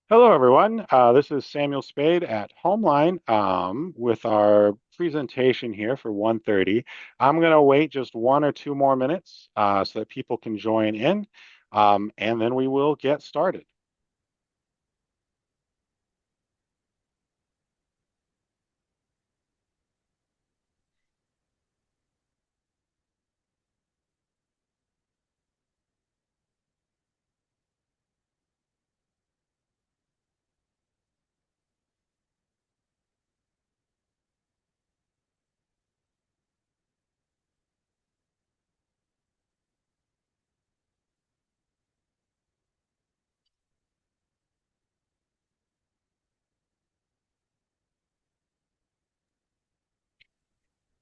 Hello, everyone. This is Samuel Spade at Homeline with our presentation here for 1:30. I'm going to wait just 1 or 2 more minutes so that people can join in, and then we will get started.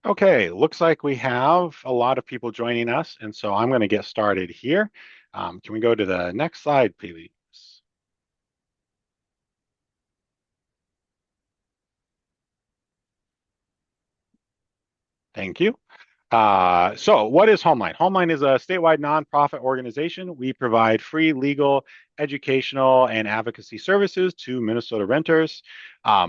Okay, looks like we have a lot of people joining us, and so I'm going to get started here. Can we go to the next slide, please? Thank you. So what is Homeline? Homeline is a statewide nonprofit organization. We provide free legal, educational, and advocacy services to Minnesota renters.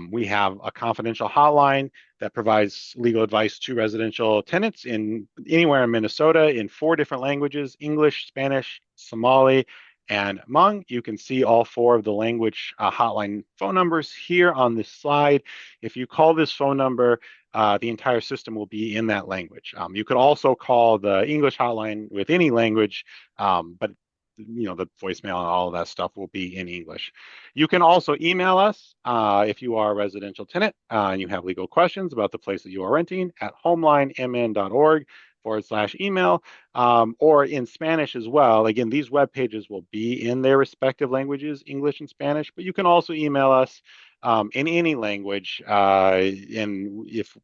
We have a confidential hotline that provides legal advice to residential tenants in anywhere in Minnesota in 4 different languages: English, Spanish, Somali, and Hmong. You can see all 4 of the language hotline phone numbers here on this slide. If you call this phone number, the entire system will be in that language. You could also call the English hotline with any language, but the voicemail and all of that stuff will be in English. You can also email us if you are a residential tenant and you have legal questions about the place that you are renting at homelinemn.org/email, or in Spanish as well. Again, these web pages will be in their respective languages, English and Spanish, but you can also email us in any language, if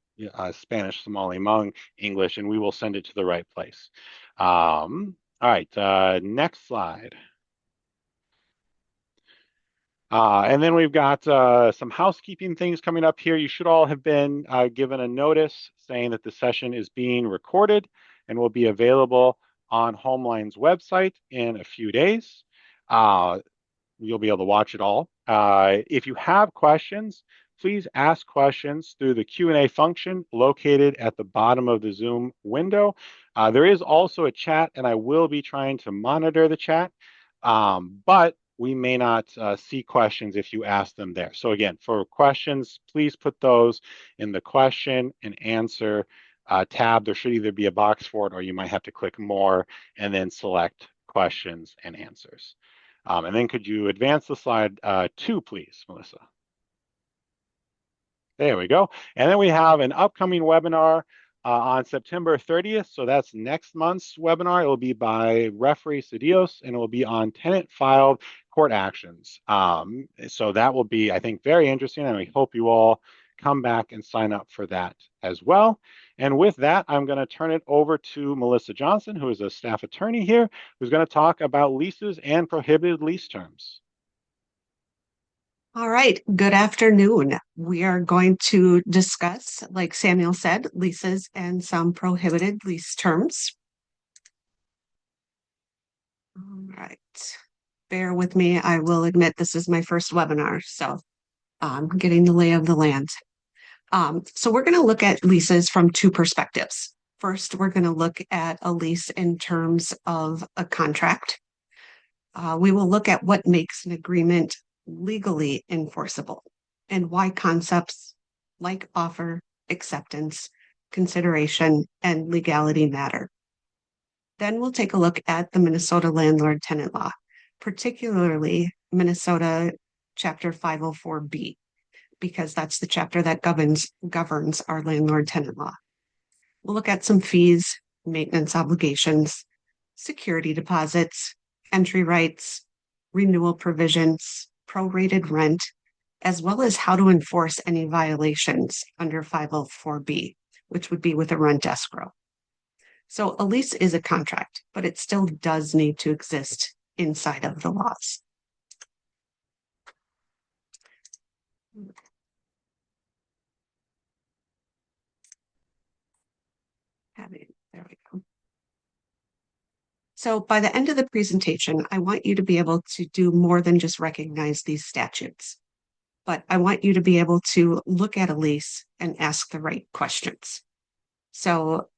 Spanish, Somali, Hmong, English, and we will send it to the right place. All right, next slide. And then we've got some housekeeping things coming up here. You should all have been given a notice saying that the session is being recorded and will be available on Homeline's website in a few days. You'll be able to watch it all. If you have questions, please ask questions through the Q&A function located at the bottom of the Zoom window. There is also a chat, and I will be trying to monitor the chat, but we may not see questions if you ask them there. So again, for questions, please put those in the question and answer tab. There should either be a box for it, or you might have to click more and then select questions and answers. And then could you advance the slide 2, please, Melissa? There we go. And then we have an upcoming webinar on September 30th. So that's next month's webinar. It will be by Referee Cedillos, and it will be on tenant filed court actions. So that will be, I think, very interesting, and we hope you all come back and sign up for that as well. And with that, I'm going to turn it over to Melissa Johnson, who is a staff attorney here, who's going to talk about leases and prohibited lease terms. All right, good afternoon. We are going to discuss, like Samuel said, leases and some prohibited lease terms. All right, bear with me. I will admit this is my first webinar, so I'm getting the lay of the land. So we're going to look at leases from 2 perspectives. First, we're going to look at a lease in terms of a contract. We will look at what makes an agreement legally enforceable and why concepts like offer, acceptance, consideration, and legality matter. Then we'll take a look at the Minnesota Landlord Tenant Law, particularly Minnesota Chapter 504B, because that's the chapter that governs our landlord tenant law. We'll look at some fees, maintenance obligations, security deposits, entry rights, renewal provisions, prorated rent, as well as how to enforce any violations under 504B, which would be with a rent escrow. So a lease is a contract, but it still does need to exist inside of the laws. There we go. So by the end of the presentation, I want you to be able to do more than just recognize these statutes, but I want you to be able to look at a lease and ask the right questions. So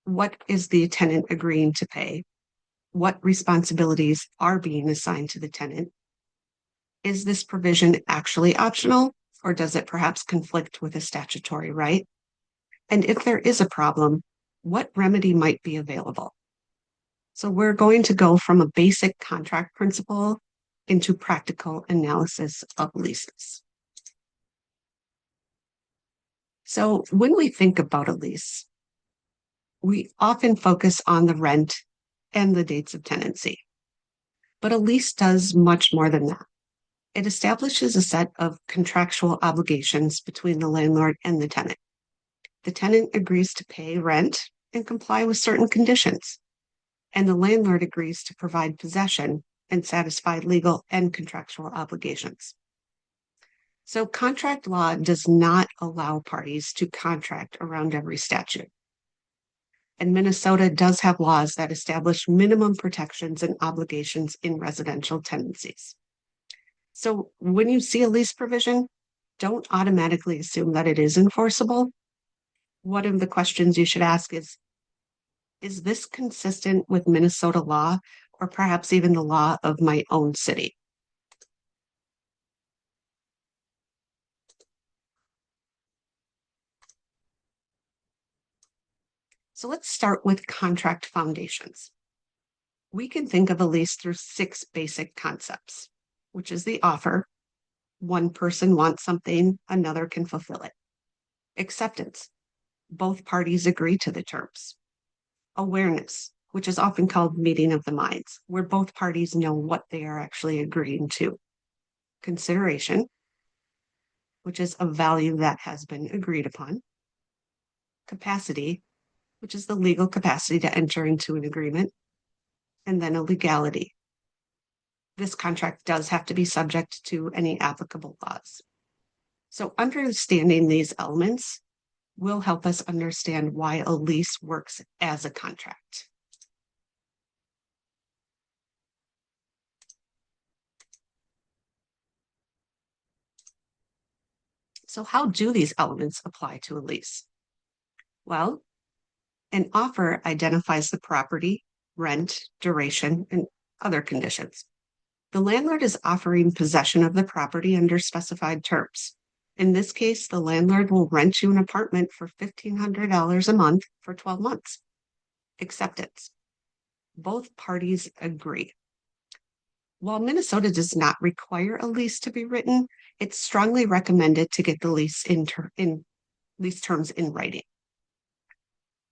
what is the tenant agreeing to pay? What responsibilities are being assigned to the tenant? Is this provision actually optional, or does it perhaps conflict with a statutory right? And if there is a problem, what remedy might be available? So we're going to go from a basic contract principle into practical analysis of leases. So when we think about a lease, we often focus on the rent and the dates of tenancy. But a lease does much more than that. It establishes a set of contractual obligations between the landlord and the tenant. The tenant agrees to pay rent and comply with certain conditions, and the landlord agrees to provide possession and satisfy legal and contractual obligations. So contract law does not allow parties to contract around every statute. And Minnesota does have laws that establish minimum protections and obligations in residential tenancies. So when you see a lease provision, don't automatically assume that it is enforceable. One of the questions you should ask is this consistent with Minnesota law or perhaps even the law of my own city? So let's start with contract foundations. We can think of a lease through 6 basic concepts, which is the offer. One person wants something, another can fulfill it. Acceptance. Both parties agree to the terms. Awareness, which is often called meeting of the minds, where both parties know what they are actually agreeing to. Consideration, which is a value that has been agreed upon. Capacity, which is the legal capacity to enter into an agreement. And then a legality. This contract does have to be subject to any applicable laws. So understanding these elements will help us understand why a lease works as a contract. So how do these elements apply to a lease? Well, an offer identifies the property, rent, duration, and other conditions. The landlord is offering possession of the property under specified terms. In this case, the landlord will rent you an apartment for $1,500 a month for 12 months. Acceptance. Both parties agree. While Minnesota does not require a lease to be written, it's strongly recommended to get the lease in lease terms in writing.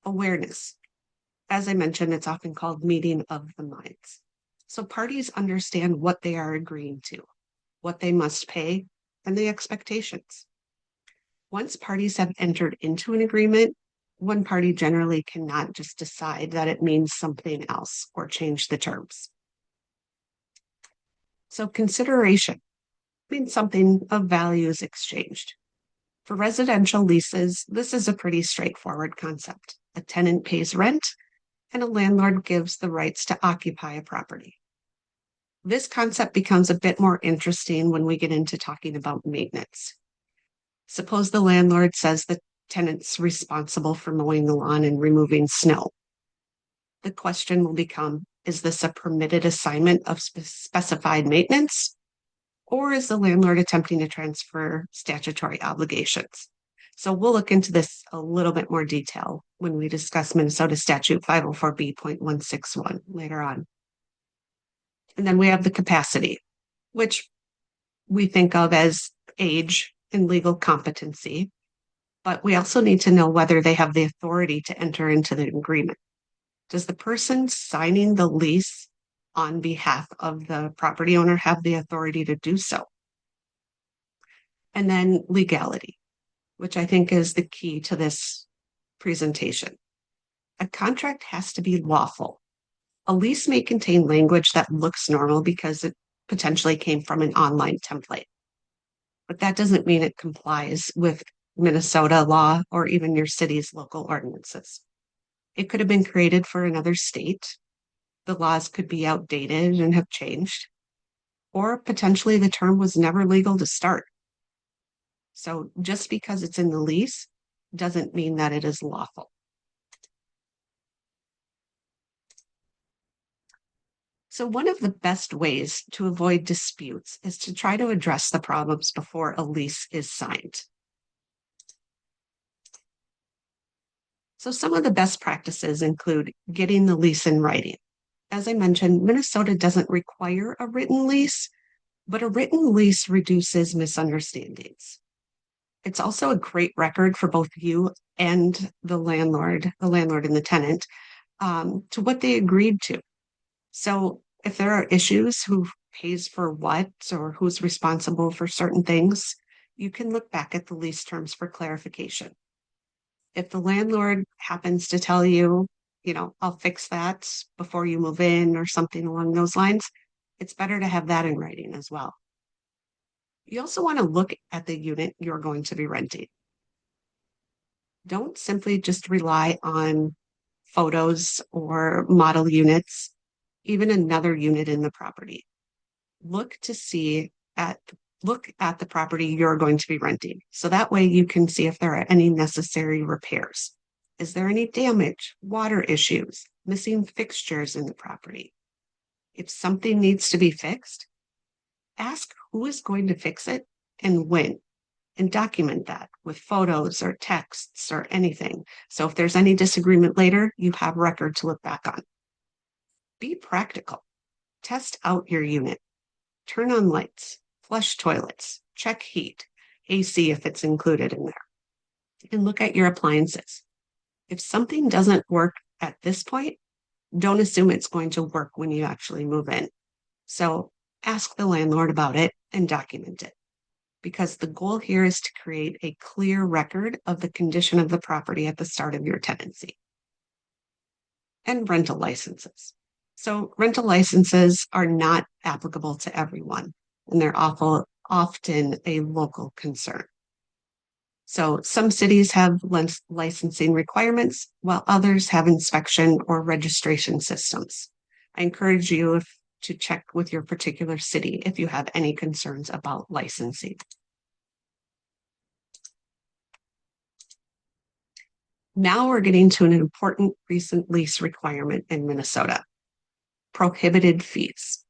Awareness. As I mentioned, it's often called meeting of the minds. So parties understand what they are agreeing to, what they must pay, and the expectations. Once parties have entered into an agreement, one party generally cannot just decide that it means something else or change the terms. So consideration means something of value is exchanged. For residential leases, this is a pretty straightforward concept. A tenant pays rent and a landlord gives the rights to occupy a property. This concept becomes a bit more interesting when we get into talking about maintenance. Suppose the landlord says the tenant's responsible for mowing the lawn and removing snow. The question will become, is this a permitted assignment of specified maintenance? Or is the landlord attempting to transfer statutory obligations? So we'll look into this a little bit more detail when we discuss Minnesota Statute 504B.161 later on. And then we have the capacity, which we think of as age and legal competency, but we also need to know whether they have the authority to enter into the agreement. Does the person signing the lease on behalf of the property owner have the authority to do so? And then legality, which I think is the key to this presentation. A contract has to be lawful. A lease may contain language that looks normal because it potentially came from an online template, but that doesn't mean it complies with Minnesota law or even your city's local ordinances. It could have been created for another state. The laws could be outdated and have changed, or potentially the term was never legal to start. So just because it's in the lease doesn't mean that it is lawful. So one of the best ways to avoid disputes is to try to address the problems before a lease is signed. So some of the best practices include getting the lease in writing. As I mentioned, Minnesota doesn't require a written lease, but a written lease reduces misunderstandings. It's also a great record for both you and the landlord and the tenant, to what they agreed to. So if there are issues, who pays for what or who's responsible for certain things, you can look back at the lease terms for clarification. If the landlord happens to tell you, I'll fix that before you move in or something along those lines, it's better to have that in writing as well. You also want to look at the unit you're going to be renting. Don't simply just rely on photos or model units, even another unit in the property. Look at the property you're going to be renting. So that way you can see if there are any necessary repairs. Is there any damage, water issues, missing fixtures in the property? If something needs to be fixed, ask who is going to fix it and when, and document that with photos or texts or anything. So if there's any disagreement later, you have record to look back on. Be practical. Test out your unit. Turn on lights, flush toilets, check heat, AC if it's included in there, and look at your appliances. If something doesn't work at this point, don't assume it's going to work when you actually move in. So ask the landlord about it and document it, because the goal here is to create a clear record of the condition of the property at the start of your tenancy. And rental licenses. So rental licenses are not applicable to everyone, and they're often a local concern. So some cities have licensing requirements, while others have inspection or registration systems. I encourage you to check with your particular city if you have any concerns about licensing. Now we're getting to an important recent lease requirement in Minnesota: prohibited fees.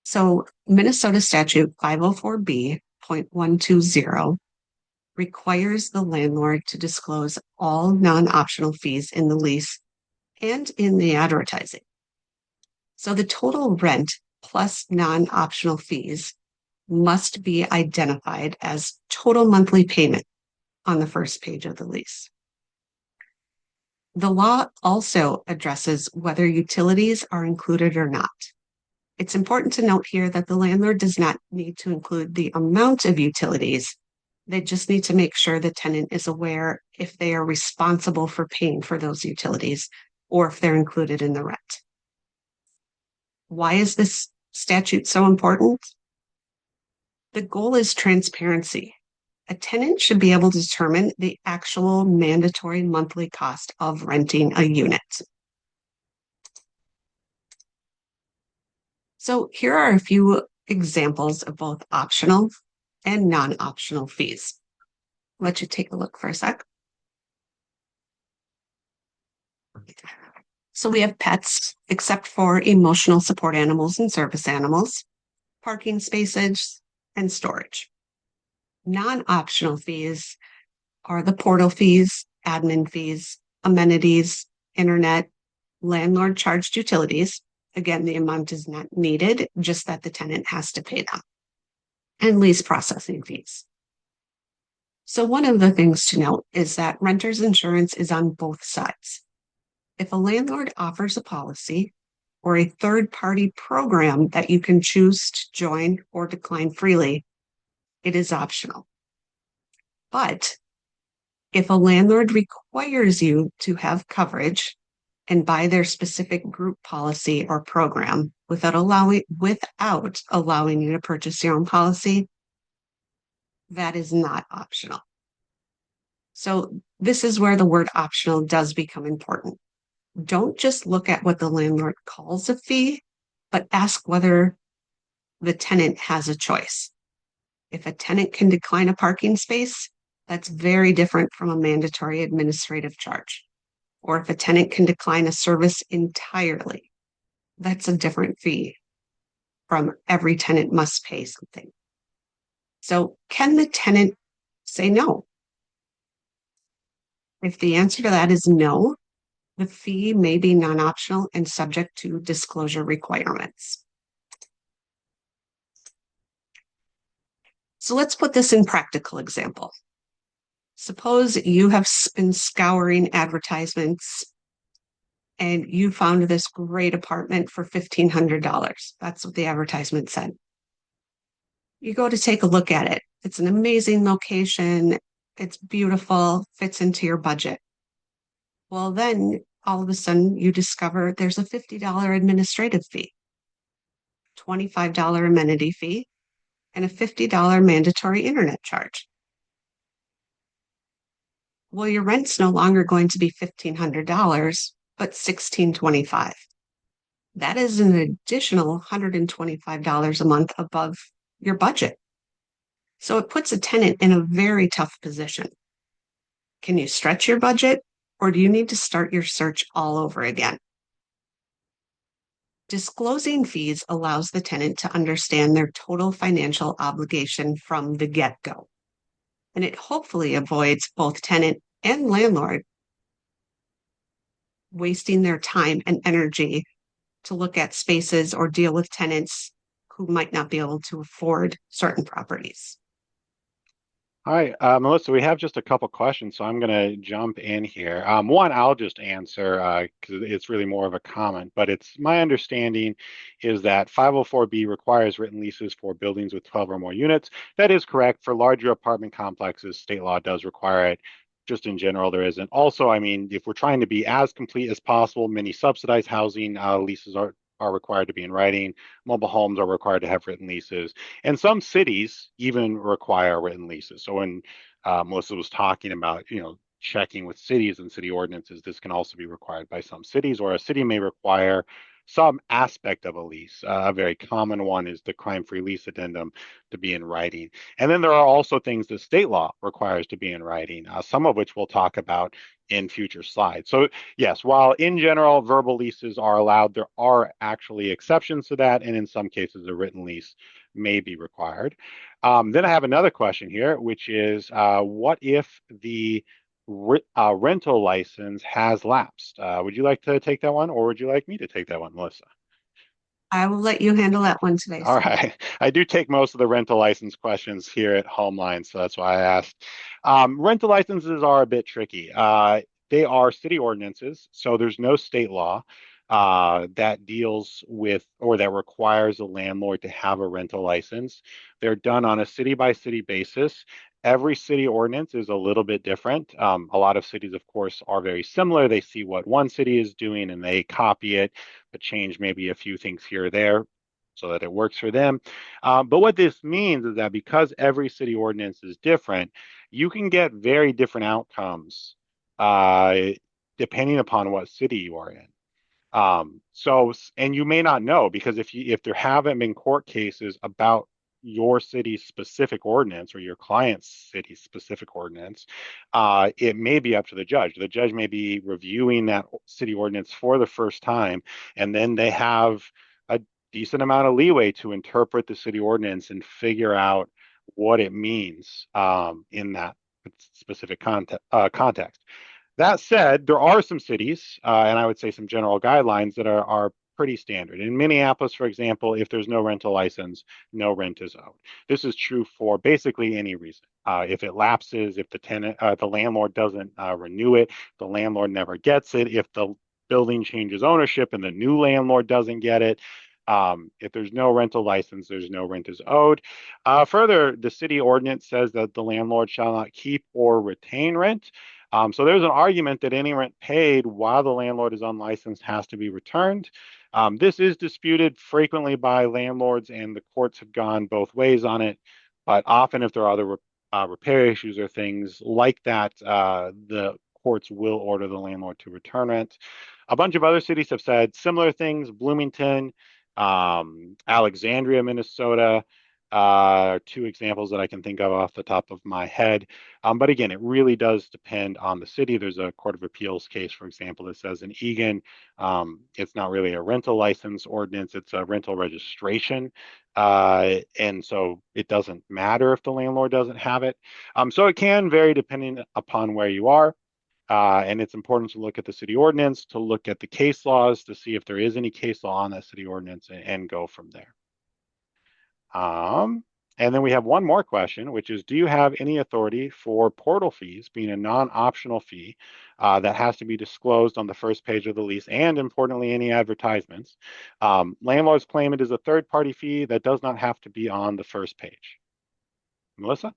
So Minnesota statute 504B.120 requires the landlord to disclose all non-optional fees in the lease and in the advertising. So the total rent plus non-optional fees must be identified as total monthly payment on the first page of the lease. The law also addresses whether utilities are included or not. It's important to note here that the landlord does not need to include the amount of utilities. They just need to make sure the tenant is aware if they are responsible for paying for those utilities or if they're included in the rent. Why is this statute so important? The goal is transparency. A tenant should be able to determine the actual mandatory monthly cost of renting a unit. So here are a few examples of both optional and non-optional fees. I'll let you take a look for a sec. So we have pets, except for emotional support animals and service animals, parking spaces, and storage. Non-optional fees are the portal fees, admin fees, amenities, internet, landlord charged utilities. Again, the amount is not needed, just that the tenant has to pay them, and lease processing fees. So one of the things to note is that renter's insurance is on both sides. If a landlord offers a policy or a third-party program that you can choose to join or decline freely, it is optional. But if a landlord requires you to have coverage and buy their specific group policy or program without allowing you to purchase your own policy, that is not optional. So this is where the word optional does become important. Don't just look at what the landlord calls a fee, but ask whether the tenant has a choice. If a tenant can decline a parking space, that's very different from a mandatory administrative charge. Or if a tenant can decline a service entirely, that's a different fee from every tenant must pay something. So, can the tenant say no? If the answer to that is no, the fee may be non optional and subject to disclosure requirements. So, let's put this in practical example. Suppose you have been scouring advertisements and you found this great apartment for $1,500. That's what the advertisement said. You go to take a look at it. It's an amazing location. It's beautiful, fits into your budget. Well, then all of a sudden you discover there's a $50 administrative fee, $25 amenity fee, and a $50 mandatory internet charge. Well, your rent's no longer going to be $1,500, but $1,625. That is an additional $125 a month above your budget. So it puts a tenant in a very tough position. Can you stretch your budget, or do you need to start your search all over again? Disclosing fees allows the tenant to understand their total financial obligation from the get go. And it hopefully avoids both tenant and landlord wasting their time and energy to look at spaces or deal with tenants who might not be able to afford certain properties. Hi, Melissa, we have just a couple questions, so I'm going to jump in here. One, I'll just answer because it's really more of a comment, but it's my understanding is that 504B requires written leases for buildings with 12 or more units. That is correct. For larger apartment complexes, state law does require it. Just in general, there isn't. Also, I mean, if we're trying to be as complete as possible, many subsidized housing leases are required to be in writing. Mobile homes are required to have written leases. And some cities even require written leases. So when Melissa was talking about, checking with cities and city ordinances, this can also be required by some cities, or a city may require some aspect of a lease. A very common one is the crime-free lease addendum to be in writing. And then there are also things that state law requires to be in writing, some of which we'll talk about in future slides. So yes, while in general verbal leases are allowed, there are actually exceptions to that, and in some cases a written lease may be required. Then I have another question here, which is what if the rental license has lapsed? Would you like to take that one, or would you like me to take that one, Melissa? I will let you handle that one today, All sir. right. I do take most of the rental license questions here at Homeline, so that's why I asked. Rental licenses are a bit tricky. They are city ordinances, so there's no state law that deals with or that requires a landlord to have a rental license. They're done on a city by city basis. Every city ordinance is a little bit different. A lot of cities, of course, are very similar. They see what one city is doing and they copy it, but change maybe a few things here or there so that it works for them. But what this means is that because every city ordinance is different, you can get very different outcomes uh, depending upon what city you are in. And you may not know because if there haven't been court cases about your city's specific ordinance or your client's city's specific ordinance, it may be up to the judge. The judge may be reviewing that city ordinance for the first time, and then they have a decent amount of leeway to interpret the city ordinance and figure out what it means in that specific context. That said, there are some cities, and I would say some general guidelines that are pretty standard. In Minneapolis, for example, if there's no rental license, no rent is owed. This is true for basically any reason. If it lapses, if the landlord doesn't renew it, the landlord never gets it. If the building changes ownership and the new landlord doesn't get it, if there's no rental license, there's no rent is owed. Further, the city ordinance says that the landlord shall not keep or retain rent. So there's an argument that any rent paid while the landlord is unlicensed has to be returned. This is disputed frequently by landlords, and the courts have gone both ways on it. But often, if there are other repair issues or things like that, the courts will order the landlord to return rent. A bunch of other cities have said similar things. Bloomington, Alexandria, Minnesota, two examples that I can think of off the top of my head. But again, it really does depend on the city. There's a Court of Appeals case, for example, that says in Egan, it's not really a rental license ordinance, it's a rental registration. And so it doesn't matter if the landlord doesn't have it. So it can vary depending upon where you are. And it's important to look at the city ordinance, to look at the case laws, to see if there is any case law on that city ordinance and go from there. And then we have one more question, which is, do you have any authority for portal fees being a non-optional fee that has to be disclosed on the first page of the lease, and importantly, any advertisements? Landlords claim it is a third-party fee that does not have to be on the first page. Melissa?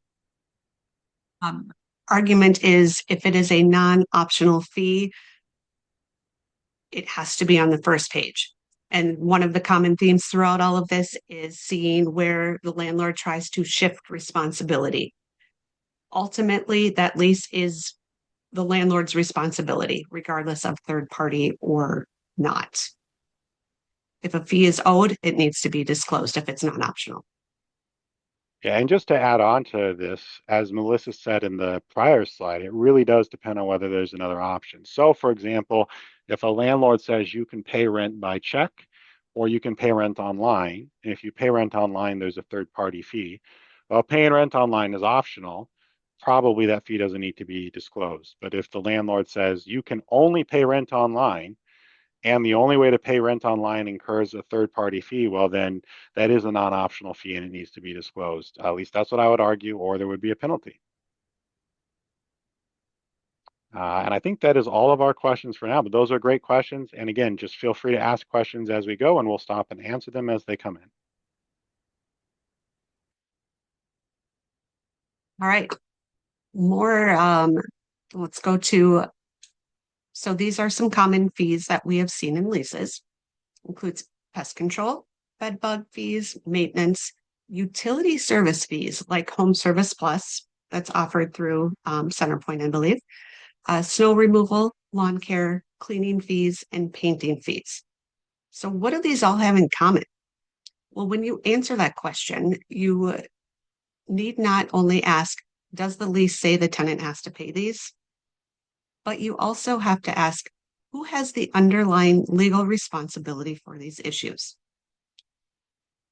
Um, Argument is if it is a non-optional fee, it has to be on the first page. And one of the common themes throughout all of this is seeing where the landlord tries to shift responsibility. Ultimately, that lease is the landlord's responsibility, regardless of third party or not. If a fee is owed, it needs to be disclosed if it's not optional. Yeah, and just to add on to this, as Melissa said in the prior slide, it really does depend on whether there's another option. So, for example, if a landlord says you can pay rent by check or you can pay rent online, and if you pay rent online, there's a third-party fee. Well, paying rent online is optional. Probably that fee doesn't need to be disclosed. But if the landlord says you can only pay rent online, and the only way to pay rent online incurs a third-party fee, well, then that is a non-optional fee and it needs to be disclosed. At least that's what I would argue, or there would be a penalty. And I think that is all of our questions for now, but those are great questions. And again, just feel free to ask questions as we go and we'll stop and answer them as they come in. All right. Let's go to, so these are some common fees that we have seen in leases. Includes pest control, bed bug fees, maintenance, utility service fees like Home Service Plus that's offered through Centerpoint, I believe, snow removal, lawn care, cleaning fees, and painting fees. So what do these all have in common? Well, when you answer that question, you need not only ask, does the lease say the tenant has to pay these? But you also have to ask, who has the underlying legal responsibility for these issues?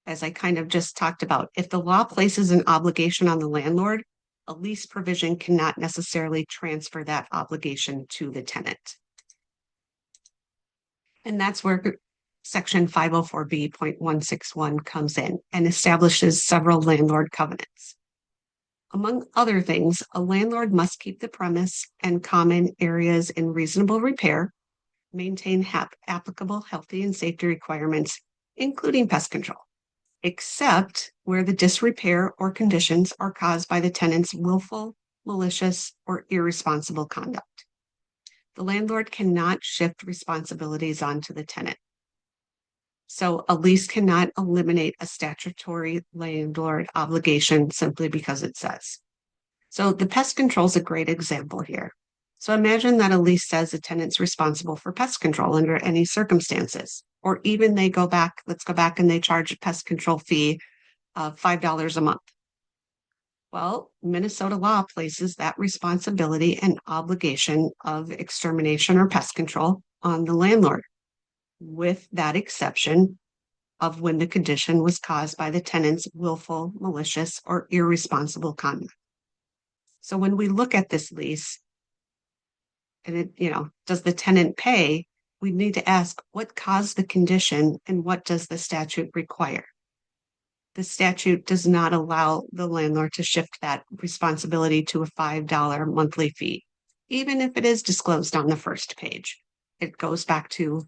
As I kind of just talked about, if the law places an obligation on the landlord, a lease provision cannot necessarily transfer that obligation to the tenant. And that's where Section 504B.161 comes in and establishes several landlord covenants. Among other things, a landlord must keep the premise and common areas in reasonable repair, maintain applicable healthy and safety requirements, including pest control, except where the disrepair or conditions are caused by the tenant's willful, malicious, or irresponsible conduct. The landlord cannot shift responsibilities onto the tenant. So a lease cannot eliminate a statutory landlord obligation simply because it says. So the pest control is a great example here. So imagine that a lease says the tenant's responsible for pest control under any circumstances, or even let's go back and they charge a pest control fee of $5 a month. Well, Minnesota law places that responsibility and obligation of extermination or pest control on the landlord, with that exception of when the condition was caused by the tenant's willful, malicious, or irresponsible conduct. So when we look at this lease, and does the tenant pay? We need to ask what caused the condition and what does the statute require? The statute does not allow the landlord to shift that responsibility to a $5 monthly fee, even if it is disclosed on the first page. It goes back to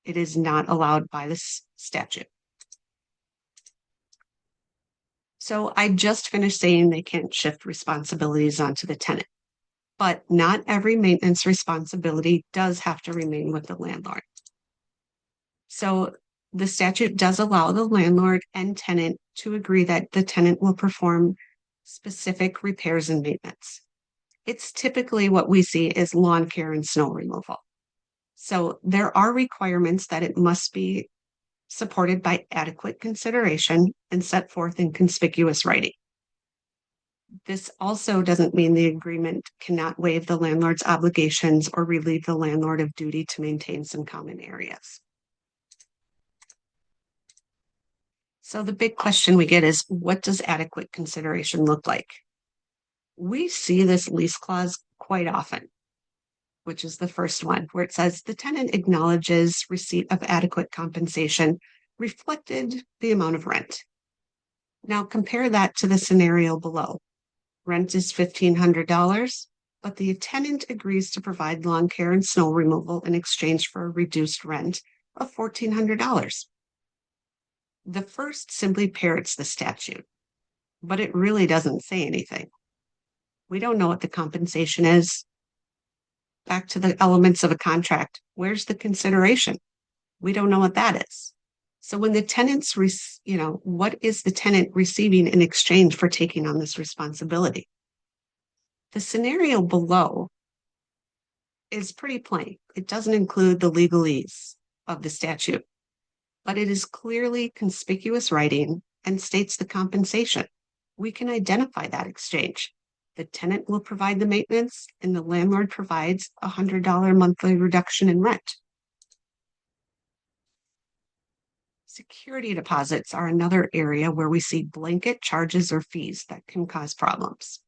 it is not allowed by this statute. So I just finished saying they can't shift responsibilities onto the tenant, but not every maintenance responsibility does have to remain with the landlord. So the statute does allow the landlord and tenant to agree that the tenant will perform specific repairs and maintenance. It's typically what we see as lawn care and snow removal. So there are requirements that it must be supported by adequate consideration and set forth in conspicuous writing. This also doesn't mean the agreement cannot waive the landlord's obligations or relieve the landlord of duty to maintain some common areas. So the big question we get is, what does adequate consideration look like? We see this lease clause quite often, which is the first one, where it says the tenant acknowledges receipt of adequate compensation reflected the amount of rent. Now compare that to the scenario below. Rent is $1,500, but the tenant agrees to provide lawn care and snow removal in exchange for a reduced rent of $1,400. The first simply parrots the statute, but it really doesn't say anything. We don't know what the compensation is. Back to the elements of a contract. Where's the consideration? We don't know what that is. So when the tenants, what is the tenant receiving in exchange for taking on this responsibility? The scenario below is pretty plain. It doesn't include the legalese of the statute, but it is clearly conspicuous writing and states the compensation. We can identify that exchange. The tenant will provide the maintenance and the landlord provides a $100 monthly reduction in rent. Security deposits are another area where we see blanket charges or fees that can cause problems.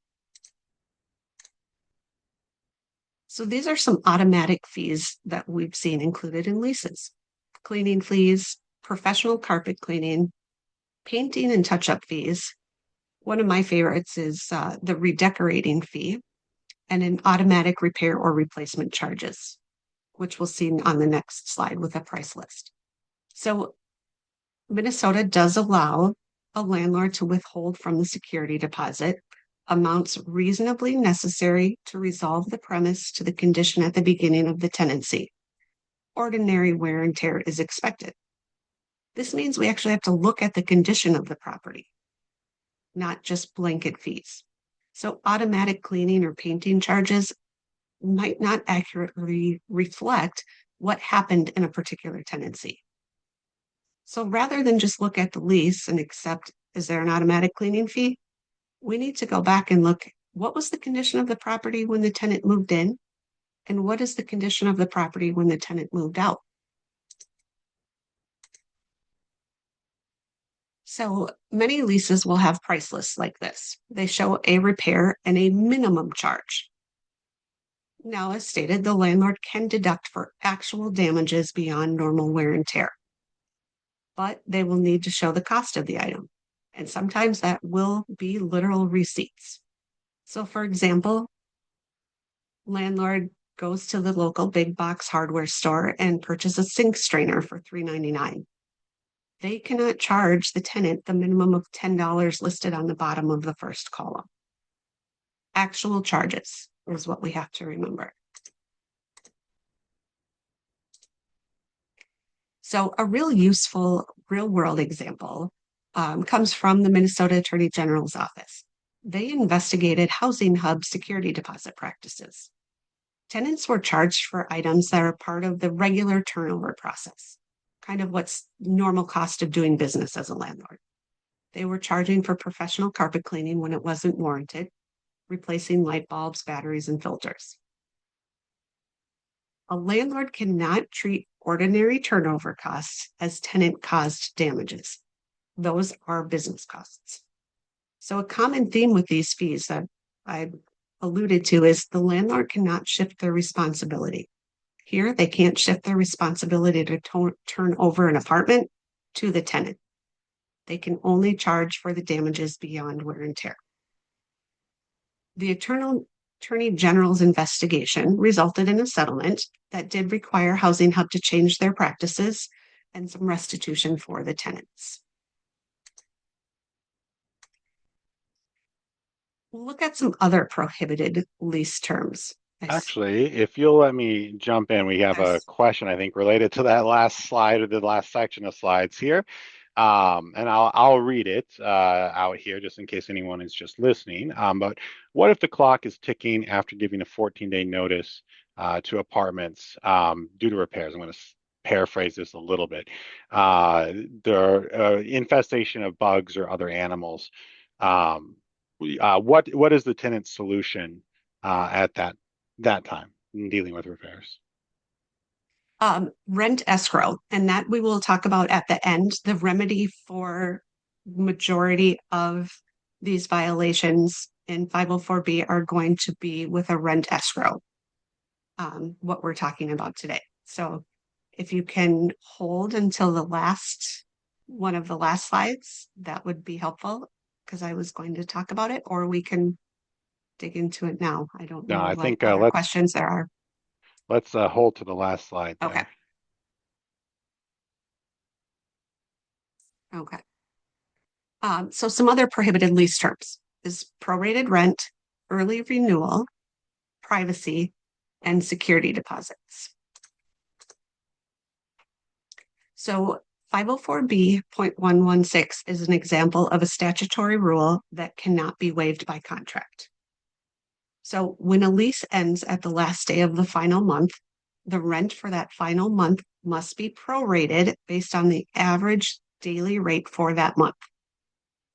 So these are some automatic fees that we've seen included in leases. Cleaning fees, professional carpet cleaning, painting and touch-up fees. One of my favorites is the redecorating fee and an automatic repair or replacement charges, which we'll see on the next slide with a price list. So Minnesota does allow a landlord to withhold from the security deposit amounts reasonably necessary to resolve the premise to the condition at the beginning of the tenancy. Ordinary wear and tear is expected. This means we actually have to look at the condition of the property, not just blanket fees. So automatic cleaning or painting charges might not accurately reflect what happened in a particular tenancy. So rather than just look at the lease and accept, is there an automatic cleaning fee? We need to go back and look, what was the condition of the property when the tenant moved in? And what is the condition of the property when the tenant moved out? So many leases will have price lists like this. They show a repair and a minimum charge. Now, as stated, the landlord can deduct for actual damages beyond normal wear and tear, but they will need to show the cost of the item. And sometimes that will be literal receipts. So for example, landlord goes to the local big box hardware store and purchases a sink strainer for $3.99. They cannot charge the tenant the minimum of $10 listed on the bottom of the first column. Actual charges is what we have to remember. So a real useful real world example comes from the Minnesota Attorney General's office. They investigated housing hub security deposit practices. Tenants were charged for items that are part of the regular turnover process, kind of what's normal cost of doing business as a landlord. They were charging for professional carpet cleaning when it wasn't warranted, replacing light bulbs, batteries, and filters. A landlord cannot treat ordinary turnover costs as tenant-caused damages. Those are business costs. So a common theme with these fees that I alluded to is the landlord cannot shift their responsibility. Here, they can't shift their responsibility to turn over an apartment to the tenant. They can only charge for the damages beyond wear and tear. The Attorney General's investigation resulted in a settlement that did require Housing Hub to change their practices and some restitution for the tenants. We'll look at some other prohibited lease terms. Actually, if you'll let me jump in, we have a Yes. question, I think, related to that last slide or the last section of slides here. And I'll read it out here just in case anyone is just listening. But what if the clock is ticking after giving a 14-day notice to apartments due to repairs? I'm going to paraphrase this a little bit. There infestation of bugs or other animals. Um, what is the tenant's solution at that time in dealing with repairs? Rent escrow, and that we will talk about at the end. The remedy for majority of these violations in 504B are going to be with a rent escrow, what we're talking about today. So if you can hold until the last one of the last slides, that would be helpful because I was going to talk about it, or we can dig into it now. I don't No, know I what think other questions there are. let's hold to the last slide Okay. there. Okay. So some other prohibited lease terms is prorated rent, early renewal, privacy, and security deposits. So 504B.116 is an example of a statutory rule that cannot be waived by contract. So when a lease ends at the last day of the final month, the rent for that final month must be prorated based on the average daily rate for that month.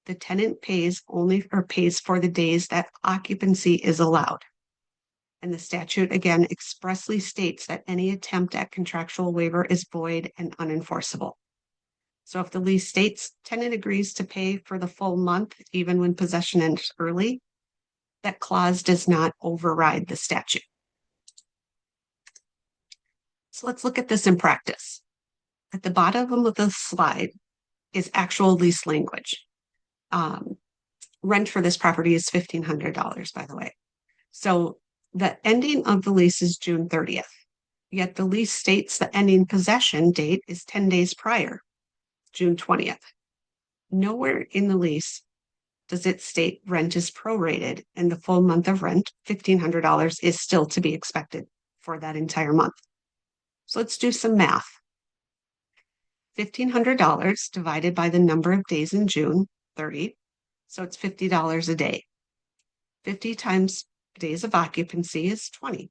The tenant pays only or pays for the days that occupancy is allowed. And the statute again expressly states that any attempt at contractual waiver is void and unenforceable. So if the lease states tenant agrees to pay for the full month, even when possession ends early, that clause does not override the statute. So let's look at this in practice. At the bottom of the slide is actual lease language. Um, Rent for this property is $1,500, by the way. So the ending of the lease is June 30th, yet the lease states the ending possession date is 10 days prior, June 20th. Nowhere in the lease does it state rent is prorated and the full month of rent, $1,500, is still to be expected for that entire month. So let's do some math. $1,500 divided by the number of days in June, 30. So it's $50 a day. 50 times days of occupancy is 20.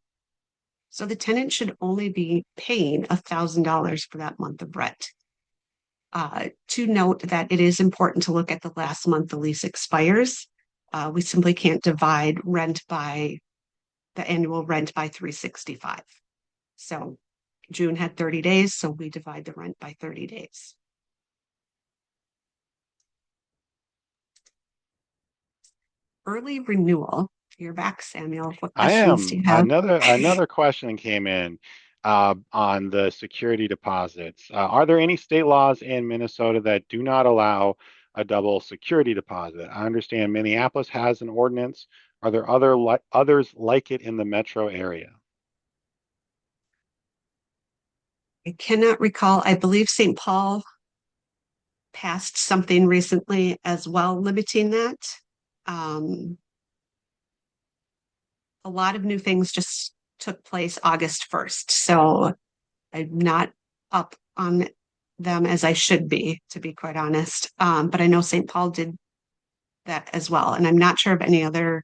So the tenant should only be paying $1,000 for that month of rent. To note that it is important to look at the last month the lease expires. We simply can't divide rent by the annual rent by 365. So June had 30 days, so we divide the rent by 30 days. Early renewal. You're back, Samuel. What I questions do am. you have? Another question came in on the security deposits. Are there any state laws in Minnesota that do not allow a double security deposit? I understand Minneapolis has an ordinance. Are there others like it in the metro area? I cannot recall. I believe St. Paul passed something recently as well, limiting that. Um, a lot of new things just took place August 1st. So I'm not up on them as I should be, to be quite honest. But I know St. Paul did that as well. And I'm not sure of any other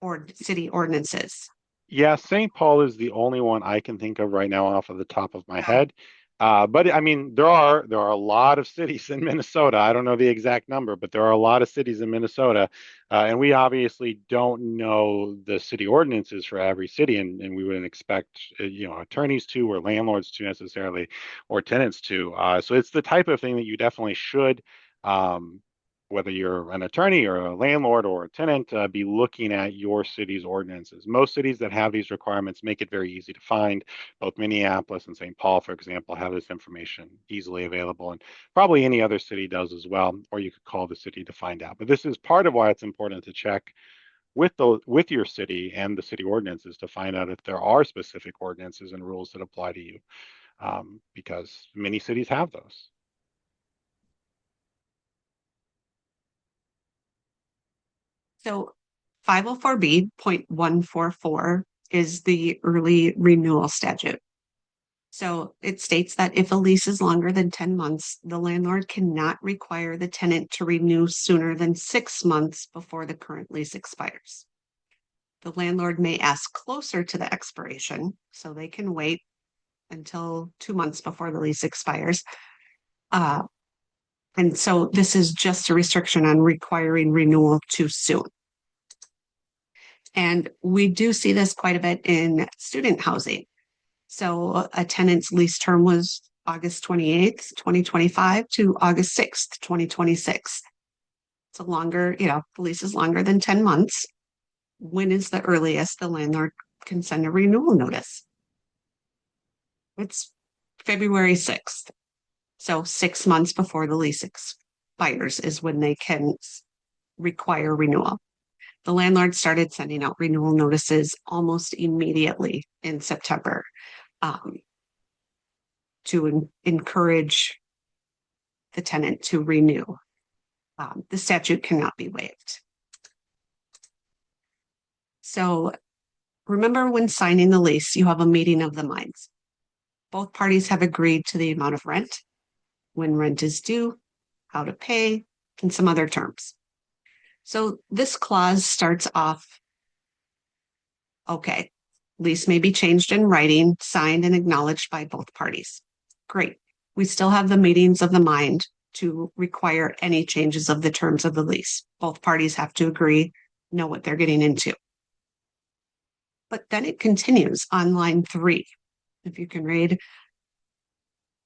or city ordinances. Yeah, St. Paul is the only one I can think of right now off of the top of my Yeah. head. But I mean, there are a lot of cities in Minnesota. I don't know the exact number, but there are a lot of cities in Minnesota, and we obviously don't know the city ordinances for every city, and we wouldn't expect attorneys to or landlords to necessarily, or tenants to. So it's the type of thing that you definitely should. Um, Whether you're an attorney or a landlord or a tenant, be looking at your city's ordinances. Most cities that have these requirements make it very easy to find. Both Minneapolis and St. Paul, for example, have this information easily available, and probably any other city does as well, or you could call the city to find out. But this is part of why it's important to check with your city and the city ordinances to find out if there are specific ordinances and rules that apply to you, because many cities have those. So 504B.144 is the early renewal statute. So it states that if a lease is longer than 10 months, the landlord cannot require the tenant to renew sooner than 6 months before the current lease expires. The landlord may ask closer to the expiration, so they can wait until 2 months before the lease expires. Uh, and so this is just a restriction on requiring renewal too soon. And we do see this quite a bit in student housing. So a tenant's lease term was August 28th, 2025 to August 6th, 2026. It's a longer, the lease is longer than 10 months. When is the earliest the landlord can send a renewal notice? It's February 6th. So 6 months before the lease expires is when they can require renewal. The landlord started sending out renewal notices almost immediately in September um, to encourage the tenant to renew. The statute cannot be waived. So remember, when signing the lease, you have a meeting of the minds. Both parties have agreed to the amount of rent, when rent is due, how to pay, and some other terms. So this clause starts off, okay, lease may be changed in writing, signed and acknowledged by both parties. Great. We still have the meetings of the mind to require any changes of the terms of the lease. Both parties have to agree, know what they're getting into. But then it continues on line 3. If you can read,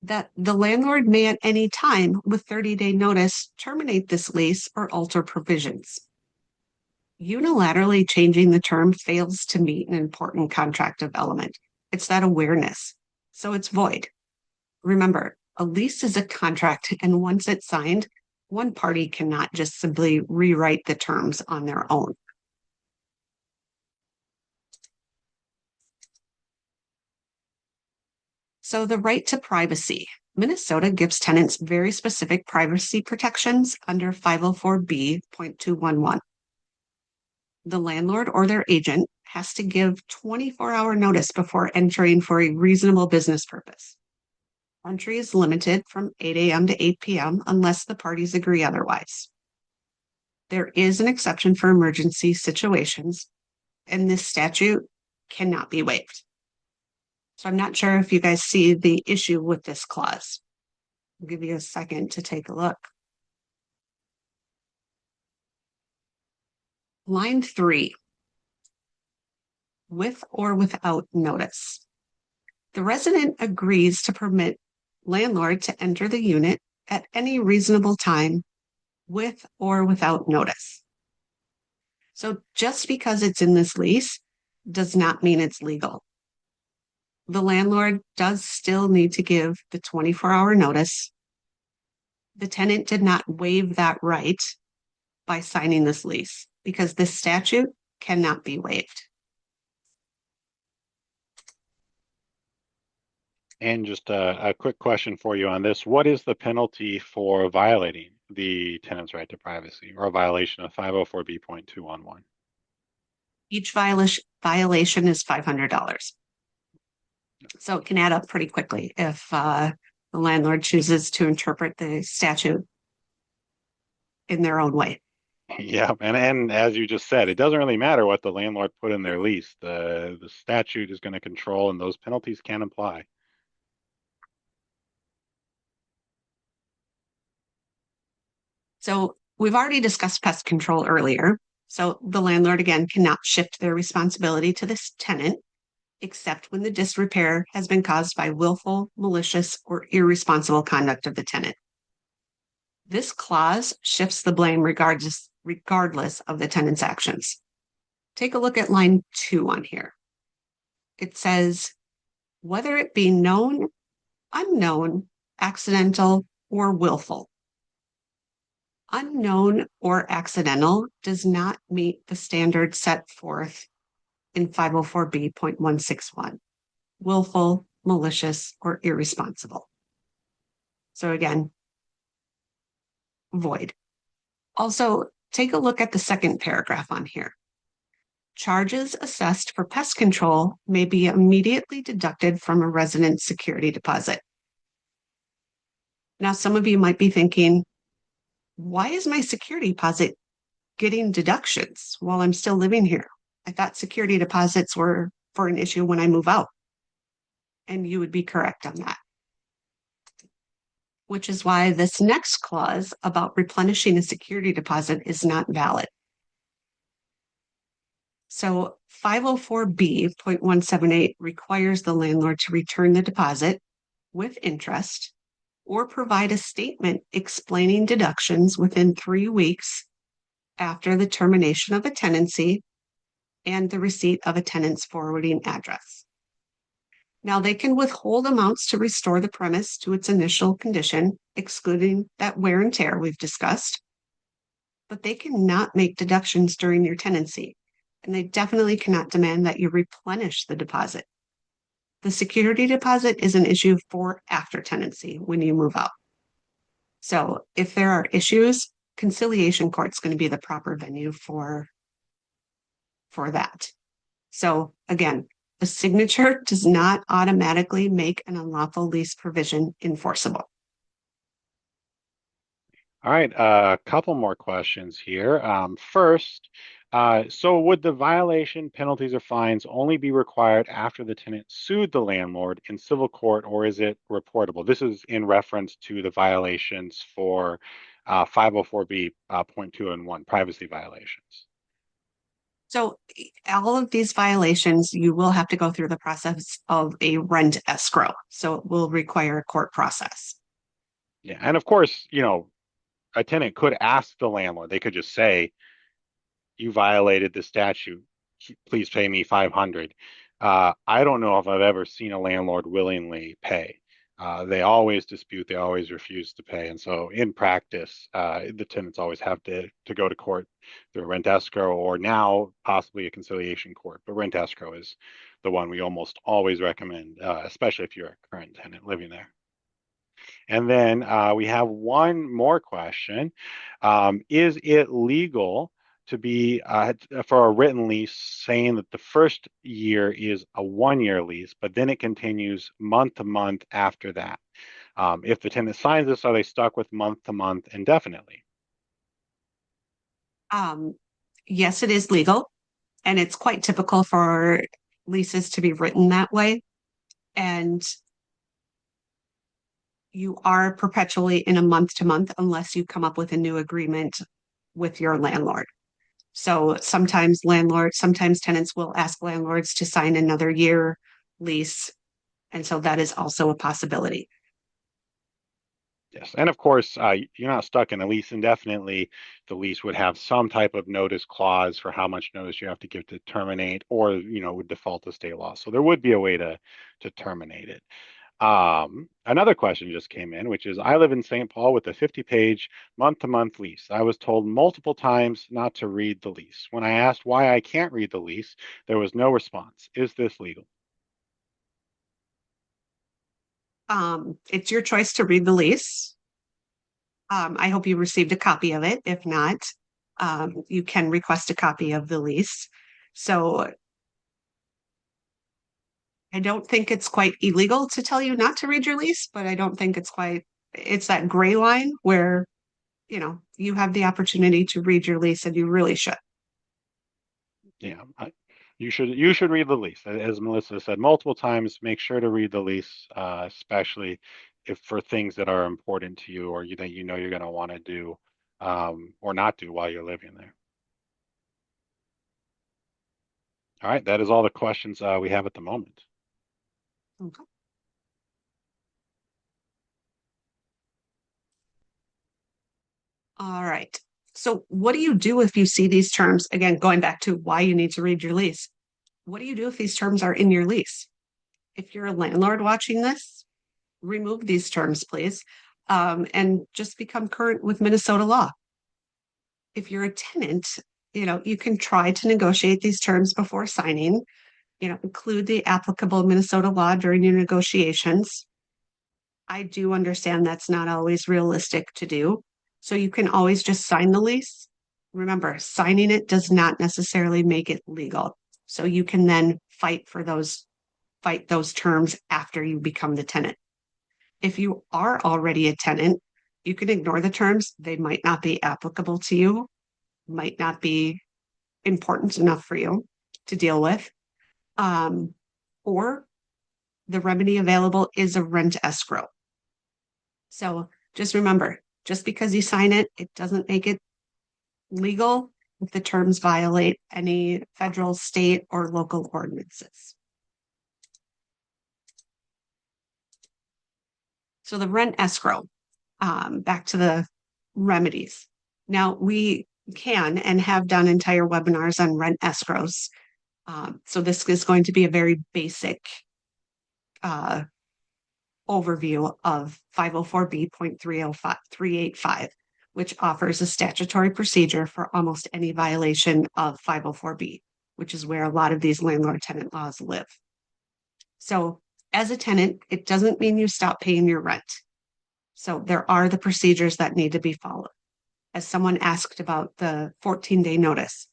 that the landlord may at any time with 30-day notice terminate this lease or alter provisions. Unilaterally changing the term fails to meet an important contractual element. It's that awareness. So it's void. Remember, a lease is a contract, and once it's signed, one party cannot just simply rewrite the terms on their own. So the right to privacy. Minnesota gives tenants very specific privacy protections under 504B.211. The landlord or their agent has to give 24-hour notice before entering for a reasonable business purpose. Entry is limited from 8 a.m. to 8 p.m. unless the parties agree otherwise. There is an exception for emergency situations, and this statute cannot be waived. So I'm not sure if you guys see the issue with this clause. I'll give you a second to take a look. Line 3, with or without notice. The resident agrees to permit landlord to enter the unit at any reasonable time with or without notice. So just because it's in this lease does not mean it's legal. The landlord does still need to give the 24-hour notice. The tenant did not waive that right by signing this lease because this statute cannot be waived. And just a quick question for you on this. What is the penalty for violating the tenant's right to privacy or a violation of 504B.211? Each violation is $500. So it can add up pretty quickly if the landlord chooses to interpret the statute in their own way. Yeah, and as you just said, it doesn't really matter what the landlord put in their lease. The statute is going to control, and those penalties can apply. So we've already discussed pest control earlier. So the landlord, again, cannot shift their responsibility to this tenant, except when the disrepair has been caused by willful, malicious, or irresponsible conduct of the tenant. This clause shifts the blame regardless of the tenant's actions. Take a look at line 2 on here. It says, whether it be known, unknown, accidental, or willful. Unknown or accidental does not meet the standard set forth in 504B.161, willful, malicious, or irresponsible. So again, void. Also, take a look at the second paragraph on here. Charges assessed for pest control may be immediately deducted from a resident's security deposit. Now, some of you might be thinking, why is my security deposit getting deductions while I'm still living here? I thought security deposits were for an issue when I move out. And you would be correct on that, which is why this next clause about replenishing a security deposit is not valid. So 504B.178 requires the landlord to return the deposit with interest or provide a statement explaining deductions within 3 weeks after the termination of a tenancy and the receipt of a tenant's forwarding address. Now, they can withhold amounts to restore the premise to its initial condition, excluding that wear and tear we've discussed, but they cannot make deductions during your tenancy, and they definitely cannot demand that you replenish the deposit. The security deposit is an issue for after tenancy when you move out. So if there are issues, conciliation court's going to be the proper venue for that. So again, a signature does not automatically make an unlawful lease provision enforceable. All right, a couple more questions here. First, so would the violation, penalties, or fines only be required after the tenant sued the landlord in civil court, or is it reportable? This is in reference to the violations for 504B point 2 and 1, privacy violations. So all of these violations, you will have to go through the process of a rent escrow. So it will require a court process. Yeah, and of course, a tenant could ask the landlord. They could just say, you violated the statute. Please pay me 500. I don't know if I've ever seen a landlord willingly pay. They always dispute, they always refuse to pay. And so in practice, the tenants always have to go to court through a rent escrow or now possibly a conciliation court. But rent escrow is the one we almost always recommend, especially if you're a current tenant living there. And then we have one more question. Is it legal to be for a written lease saying that the first year is a 1 year lease, but then it continues month to month after that? If the tenant signs this, are they stuck with month to month indefinitely? Um, yes, it is legal, and it's quite typical for leases to be written that way. And you are perpetually in a month to month unless you come up with a new agreement with your landlord. So sometimes tenants will ask landlords to sign another year lease. And so that is also a possibility. Yes, and of course, you're not stuck in a lease indefinitely. The lease would have some type of notice clause for how much notice you have to give to terminate, or would default to state law. So there would be a way to terminate it. Another question just came in, which is, I live in St. Paul with a 50-page month-to-month lease. I was told multiple times not to read the lease. When I asked why I can't read the lease, there was no response. Is this legal? It's your choice to read the lease. I hope you received a copy of it. If not, you can request a copy of the lease. So I don't think it's quite illegal to tell you not to read your lease, but I don't think it's that gray line where, you have the opportunity to read your lease and you really should. Yeah, you should read the lease. As Melissa said multiple times, make sure to read the lease, especially if for things that are important to you or that you're going to want to do or not do while you're living there. All right, that is all the questions we have at the moment. Okay. All right. So what do you do if you see these terms? Again, going back to why you need to read your lease. What do you do if these terms are in your lease? If you're a landlord watching this, remove these terms, please, and just become current with Minnesota law. If you're a tenant, you can try to negotiate these terms before signing, include the applicable Minnesota law during your negotiations. I do understand that's not always realistic to do. So you can always just sign the lease, remember, signing it does not necessarily make it legal. So you can then fight those terms after you become the tenant. If you are already a tenant, you can ignore the terms. They might not be applicable to you, might not be important enough for you to deal with. Or the remedy available is a rent escrow. So just remember, just because you sign it, it doesn't make it legal if the terms violate any federal, state, or local ordinances. So the rent escrow, back to the remedies. Now we can and have done entire webinars on rent escrows. So this is going to be a very basic uh, overview of 504B.385, which offers a statutory procedure for almost any violation of 504B, which is where a lot of these landlord tenant laws live. So as a tenant, it doesn't mean you stop paying your rent. So there are the procedures that need to be followed. As someone asked about the 14-day notice,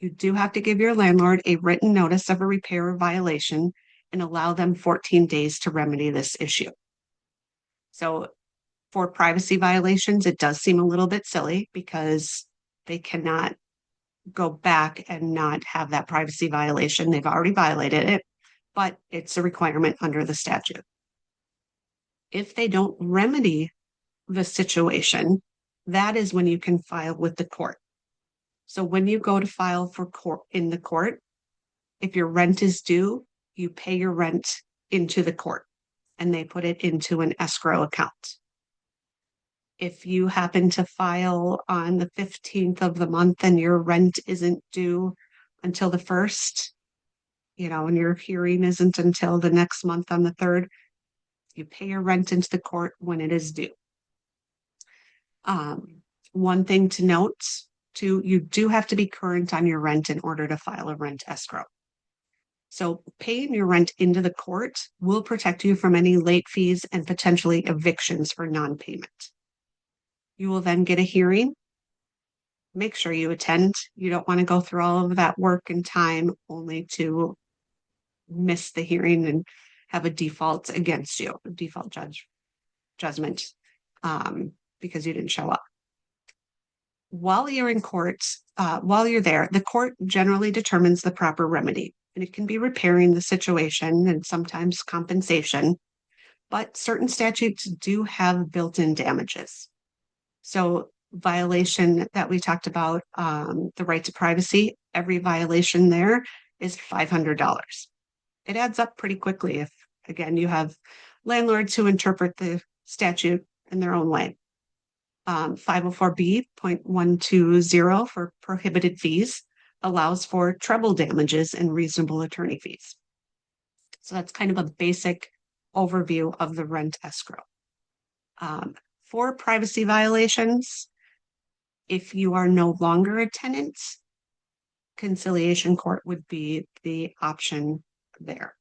you do have to give your landlord a written notice of a repair or violation and allow them 14 days to remedy this issue. So for privacy violations, it does seem a little bit silly because they cannot go back and not have that privacy violation. They've already violated it, but it's a requirement under the statute. If they don't remedy the situation, that is when you can file with the court. So when you go to file for court in the court, if your rent is due, you pay your rent into the court and they put it into an escrow account. If you happen to file on the 15th of the month and your rent isn't due until the 1st, and your hearing isn't until the next month on the 3rd, you pay your rent into the court when it is due. One thing to note too, you do have to be current on your rent in order to file a rent escrow. So paying your rent into the court will protect you from any late fees and potentially evictions for non-payment. You will then get a hearing. Make sure you attend. You don't want to go through all of that work and time only to miss the hearing and have a default against you, a default judgment, because you didn't show up. While you're in court, while you're there, the court generally determines the proper remedy, and it can be repairing the situation and sometimes compensation, but certain statutes do have built-in damages. So violation that we talked about, the right to privacy, every violation there is $500. It adds up pretty quickly if, again, you have landlords who interpret the statute in their own way. 504B.120 for prohibited fees allows for treble damages and reasonable attorney fees. So that's kind of a basic overview of the rent escrow. For privacy violations, if you are no longer a tenant, conciliation court would be the option there.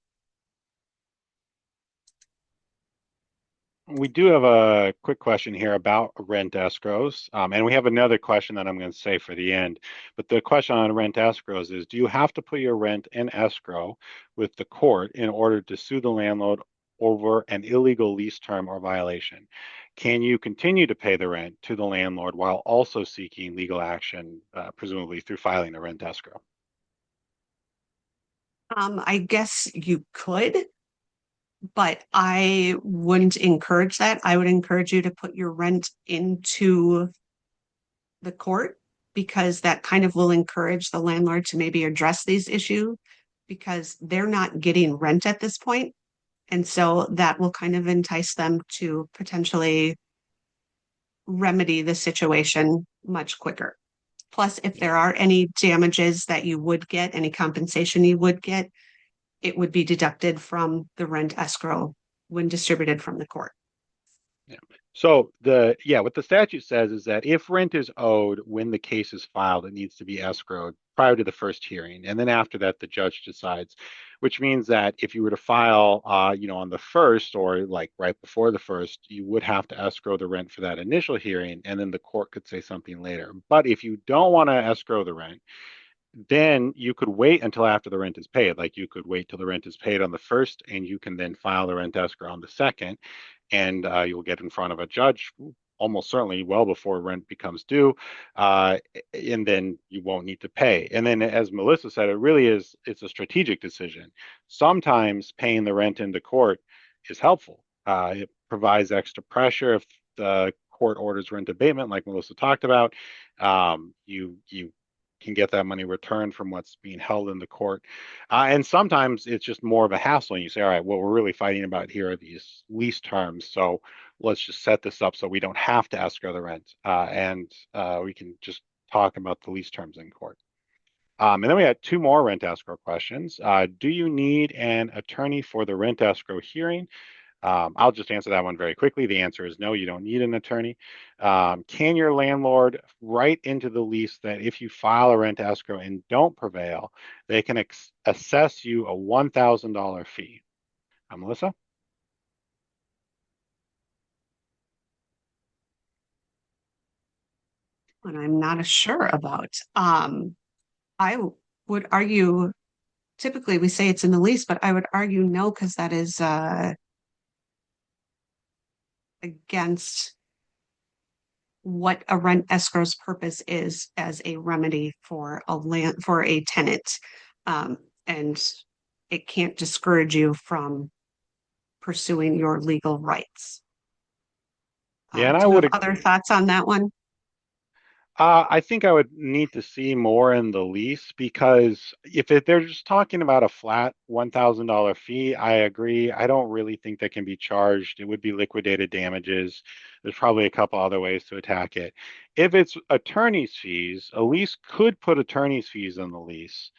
We do have a quick question here about rent escrows, and we have another question that I'm going to say for the end. But the question on rent escrows is, do you have to put your rent in escrow with the court in order to sue the landlord over an illegal lease term or violation? Can you continue to pay the rent to the landlord while also seeking legal action, presumably through filing a rent escrow? I guess you could, but I wouldn't encourage that. I would encourage you to put your rent into the court because that kind of will encourage the landlord to maybe address these issues because they're not getting rent at this point. And so that will kind of entice them to potentially remedy the situation much quicker. Plus, if there are any damages that you would get, any compensation you would get, it would be deducted from the rent escrow when distributed from the court. Yeah. So what the statute says is that if rent is owed when the case is filed, it needs to be escrowed prior to the first hearing, and then after that, the judge decides. Which means that if you were to file, on the first or like right before the first, you would have to escrow the rent for that initial hearing, and then the court could say something later. But if you don't want to escrow the rent, then you could wait until after the rent is paid. Like you could wait till the rent is paid on the first, and you can then file the rent escrow on the second, and you'll get in front of a judge almost certainly well before rent becomes due, uh, and then you won't need to pay. And then, as Melissa said, it's a strategic decision. Sometimes paying the rent into court is helpful. It provides extra pressure if the court orders rent abatement, like Melissa talked about. You can get that money returned from what's being held in the court. And sometimes it's just more of a hassle. And you say, all right, what we're really fighting about here are these lease terms. So let's just set this up so we don't have to escrow the rent. And we can just talk about the lease terms in court. And then we had two more rent escrow questions. Do you need an attorney for the rent escrow hearing? I'll just answer that one very quickly. The answer is no, you don't need an attorney. Can your landlord write into the lease that if you file a rent escrow and don't prevail, they can assess you a $1,000 fee? Melissa? And I'm not sure about. I would argue, typically we say it's in the lease, but I would argue no, because that is against what a rent escrow's purpose is as a remedy for a tenant. And it can't discourage you from pursuing your legal rights. Yeah, and I Do you have would other thoughts on that one? I think I would need to see more in the lease because if they're just talking about a flat $1,000 fee, I agree. I don't really think that can be charged. It would be liquidated damages. There's probably a couple other ways to attack it. If it's attorney's fees, a lease could put attorney's fees in the lease,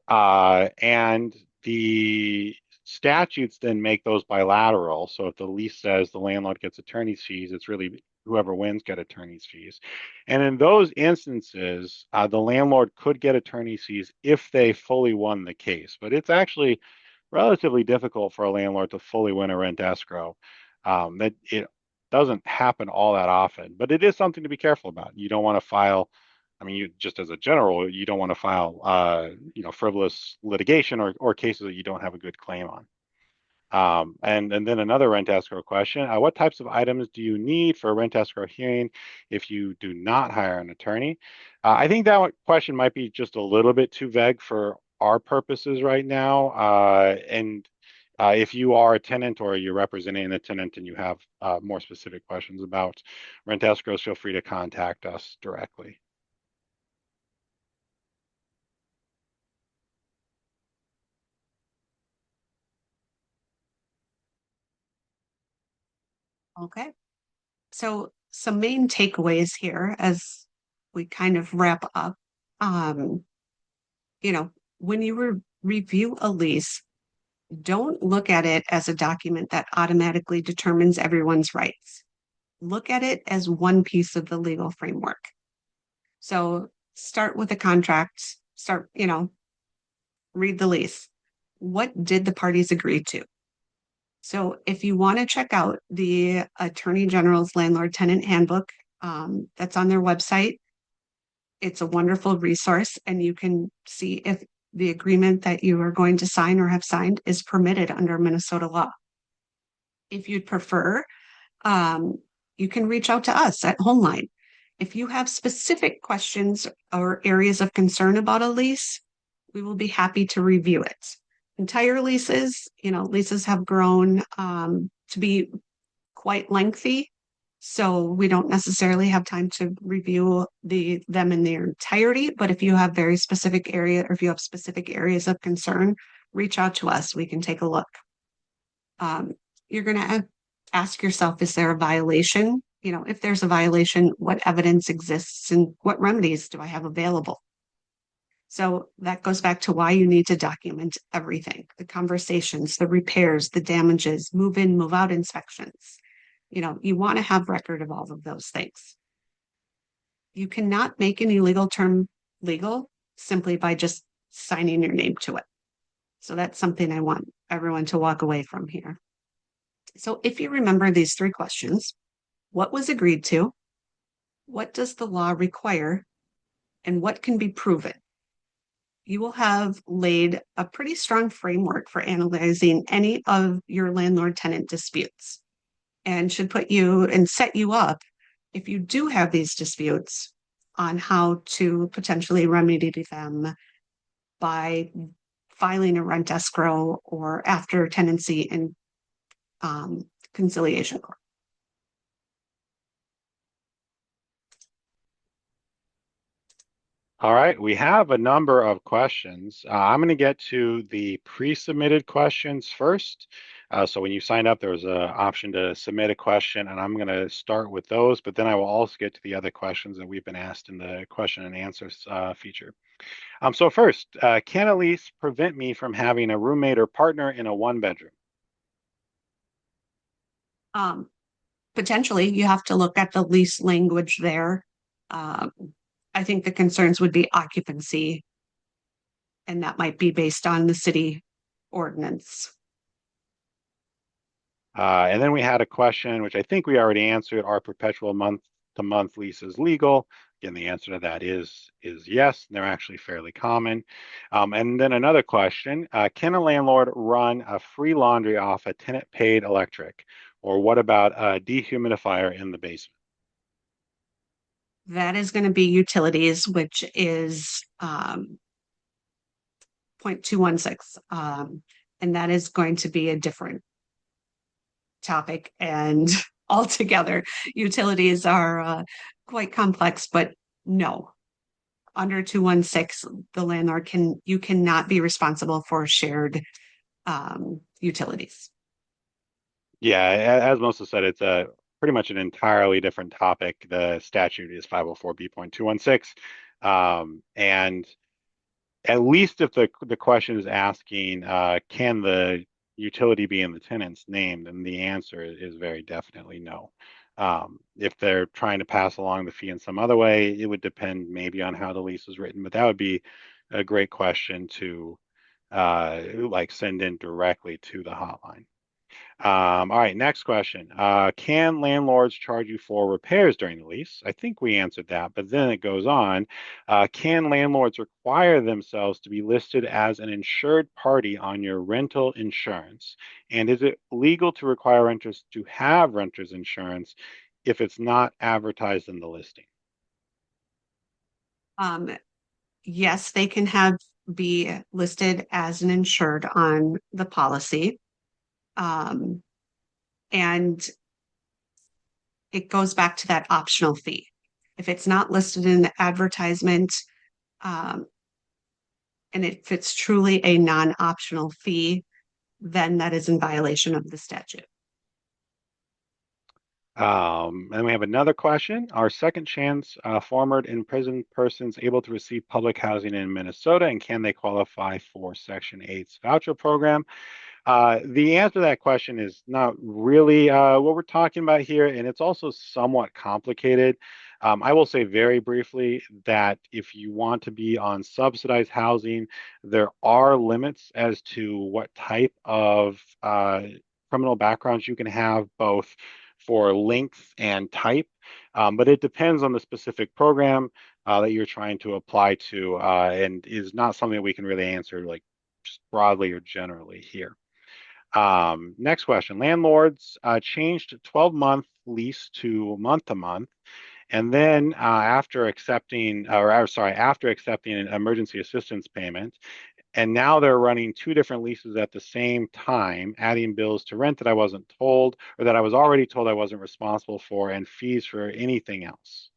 and the statutes then make those bilateral. So if the lease says the landlord gets attorney's fees, it's really whoever wins get attorney's fees. And in those instances, the landlord could get attorney's fees if they fully won the case. But it's actually relatively difficult for a landlord to fully win a rent escrow. That it doesn't happen all that often, but it is something to be careful about. You don't want to file. I mean, you just as a general, you don't want to file, frivolous litigation or cases that you don't have a good claim on. And then another rent escrow question. What types of items do you need for a rent escrow hearing if you do not hire an attorney? I think that question might be just a little bit too vague for our purposes right now. And if you are a tenant or you're representing a tenant and you have more specific questions about rent escrows, feel free to contact us directly. Okay. So some main takeaways here as we kind of wrap up. Um, when you review a lease, don't look at it as a document that automatically determines everyone's rights. Look at it as one piece of the legal framework. So start with a contract, read the lease. What did the parties agree to? So if you want to check out the Attorney General's Landlord Tenant Handbook, that's on their website, it's a wonderful resource, and you can see if the agreement that you are going to sign or have signed is permitted under Minnesota law. If you'd prefer, um, you can reach out to us at Homeline. If you have specific questions or areas of concern about a lease, we will be happy to review it. Entire leases, leases have grown to be quite lengthy. So we don't necessarily have time to review them in their entirety. But if you have very specific area or if you have specific areas of concern, reach out to us. We can take a look. You're going to ask yourself, is there a violation? If there's a violation, what evidence exists and what remedies do I have available? So that goes back to why you need to document everything, the conversations, the repairs, the damages, move in, move out inspections. You want to have record of all of those things. You cannot make an illegal term legal simply by just signing your name to it. So that's something I want everyone to walk away from here. So if you remember these three questions, what was agreed to? What does the law require? And what can be proven? You will have laid a pretty strong framework for analyzing any of your landlord tenant disputes and should put you and set you up if you do have these disputes on how to potentially remedy them by filing a rent escrow or after tenancy and conciliation court. All right, we have a number of questions. I'm going to get to the pre-submitted questions first. So when you sign up, there was an option to submit a question, and I'm going to start with those, but then I will also get to the other questions that we've been asked in the question and answers feature. So first, can a lease prevent me from having a roommate or partner in a one bedroom? Um, Potentially, you have to look at the lease language there. Um, I think the concerns would be occupancy, and that might be based on the city ordinance. And then we had a question, which I think we already answered, are perpetual month-to-month leases legal? Again, the answer to that is yes. They're actually fairly common. And then another question, can a landlord run a free laundry off a tenant-paid electric? Or what about a dehumidifier in the basement? That is going to be utilities, which is 0.216. And that is going to be a different topic. And altogether, utilities are quite complex, but no, under 216, the landlord you cannot be responsible for shared utilities. Yeah, as Melissa said, it's a pretty much an entirely different topic. The statute is 504B.216. And at least if the question is asking, can the utility be in the tenant's name, then the answer is very definitely no. If they're trying to pass along the fee in some other way, it would depend maybe on how the lease is written, but that would be a great question to like send in directly to the hotline. All right, next question. Can landlords charge you for repairs during the lease? I think we answered that, but then it goes on. Can landlords require themselves to be listed as an insured party on your rental insurance? And is it legal to require renters to have renters insurance if it's not advertised in the listing? Um, yes, they can have be listed as an insured on the policy. Um, and it goes back to that optional fee. If it's not listed in the advertisement, um, and if it's truly a non-optional fee, then that is in violation of the statute. And we have another question. Are second chance former imprisoned persons able to receive public housing in Minnesota, and can they qualify for Section 8's voucher program? The answer to that question is not really what we're talking about here, and it's also somewhat complicated. I will say very briefly that if you want to be on subsidized housing, there are limits as to what type of criminal backgrounds you can have, both for length and type, but it depends on the specific program that you're trying to apply to, and is not something that we can really answer like just broadly or generally here. Next question. Landlords changed 12-month lease to month, and then after accepting an emergency assistance payment, and now they're running two different leases at the same time, adding bills to rent that I wasn't told, or that I was already told I wasn't responsible for, and fees for anything else.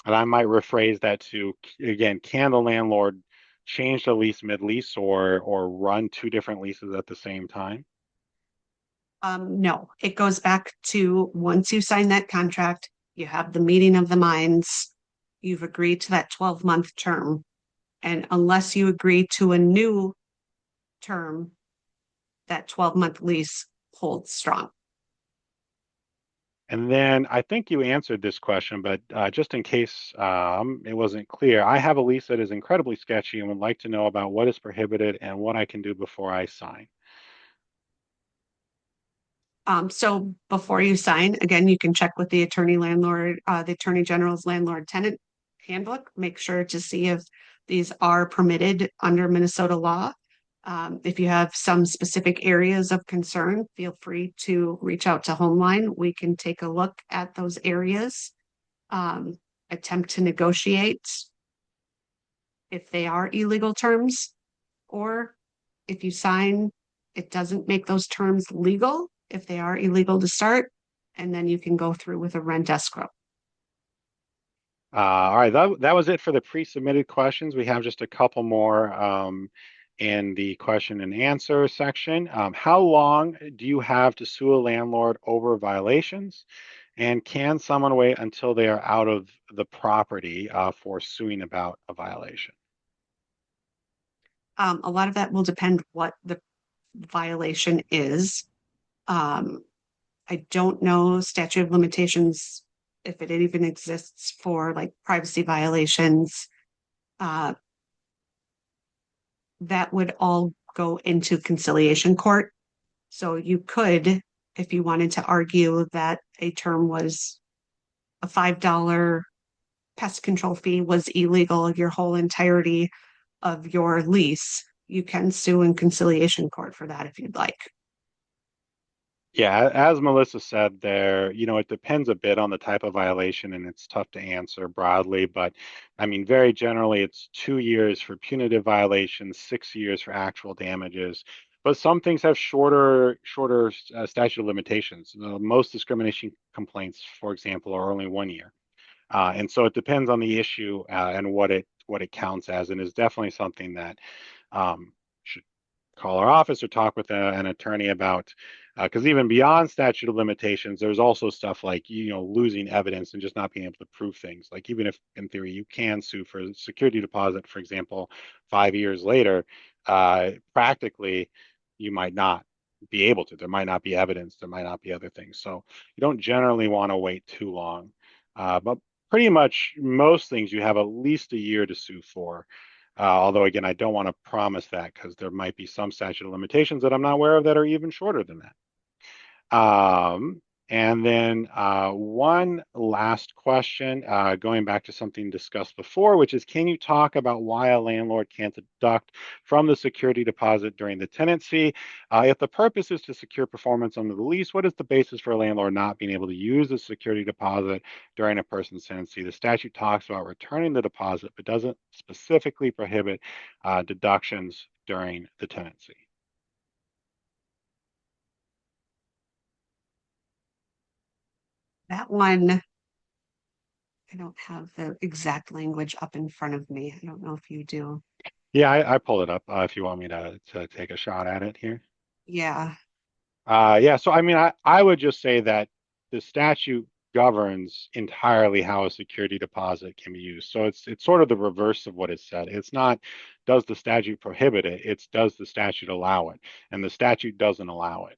And I might rephrase that to, again, can the landlord change the lease mid-lease or run two different leases at the same time? No, it goes back to once you sign that contract, you have the meeting of the minds, you've agreed to that 12-month term. And unless you agree to a new term, that 12-month lease holds strong. And then I think you answered this question, but just in case it wasn't clear, I have a lease that is incredibly sketchy and would like to know about what is prohibited and what I can do before I sign. So before you sign, again, you can check with the the attorney general's landlord tenant handbook. Make sure to see if these are permitted under Minnesota law. If you have some specific areas of concern, feel free to reach out to Homeline. We can take a look at those areas, um, attempt to negotiate if they are illegal terms, or if you sign, it doesn't make those terms legal if they are illegal to start, and then you can go through with a rent escrow. All right, that was it for the pre-submitted questions. We have just a couple more in the question and answer section. How long do you have to sue a landlord over violations? And can someone wait until they are out of the property for suing about a violation? A lot of that will depend what the violation is. Um, I don't know statute of limitations if it even exists for like privacy violations. Uh, that would all go into conciliation court. So you could, if you wanted to argue that a term was a $5 pest control fee was illegal your whole entirety of your lease, you can sue in conciliation court for that if you'd like. Yeah, as Melissa said there, it depends a bit on the type of violation and it's tough to answer broadly, but I mean, very generally, it's 2 years for punitive violations, 6 years for actual damages. But some things have shorter statute of limitations. Most discrimination complaints, for example, are only 1 year. And so it depends on the issue and what it counts as, and is definitely something that should call our office or talk with an attorney about. Because even beyond statute of limitations, there's also stuff like losing evidence and just not being able to prove things. Like even if in theory you can sue for security deposit, for example, 5 years later, practically you might not be able to. There might not be evidence. There might not be other things. So you don't generally want to wait too long. But pretty much most things you have at least a year to sue for. Although, again, I don't want to promise that because there might be some statute of limitations that I'm not aware of that are even shorter than that. And then one last question, going back to something discussed before, which is, can you talk about why a landlord can't deduct from the security deposit during the tenancy? If the purpose is to secure performance under the lease, what is the basis for a landlord not being able to use the security deposit during a person's tenancy? The statute talks about returning the deposit, but doesn't specifically prohibit deductions during the tenancy. That one, I don't have the exact language up in front of me. I don't know if you do. Yeah, I pulled it up if you want me to take a shot at it here. Yeah. Yeah, so I mean, I would just say that the statute governs entirely how a security deposit can be used. So it's sort of the reverse of what is said. It's not does the statute prohibit it, it's does the statute allow it, and the statute doesn't allow it.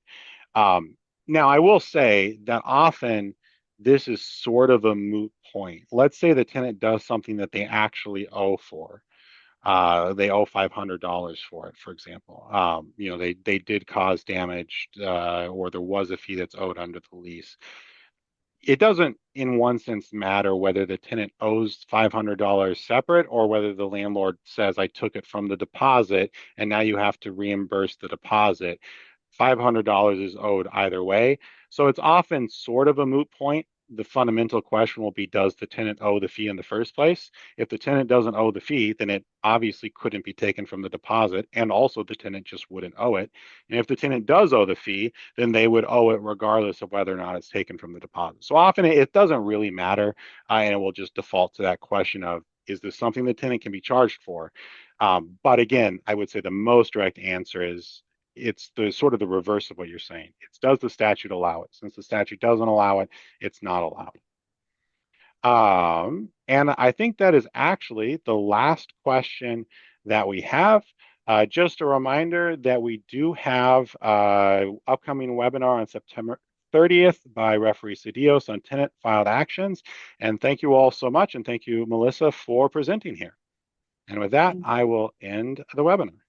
Now, I will say that often this is sort of a moot point. Let's say the tenant does something that they actually owe for. They owe $500 for it, for example. They did cause damage, or there was a fee that's owed under the lease. It doesn't, in one sense, matter whether the tenant owes $500 separate or whether the landlord says, I took it from the deposit and now you have to reimburse the deposit. $500 is owed either way. So it's often sort of a moot point. The fundamental question will be, does the tenant owe the fee in the first place? If the tenant doesn't owe the fee, then it obviously couldn't be taken from the deposit, and also the tenant just wouldn't owe it. And if the tenant does owe the fee, then they would owe it regardless of whether or not it's taken from the deposit. So often it doesn't really matter, and it will just default to that question of, is this something the tenant can be charged for? But again, I would say the most direct answer is it's the sort of the reverse of what you're saying. It's does the statute allow it? Since the statute doesn't allow it, it's not allowed. And I think that is actually the last question that we have. Just a reminder that we do have upcoming webinar on September 30th by referee Cedillos on tenant filed actions. And thank you all so much. And thank you, Melissa, for presenting here. And with that, I will end the webinar.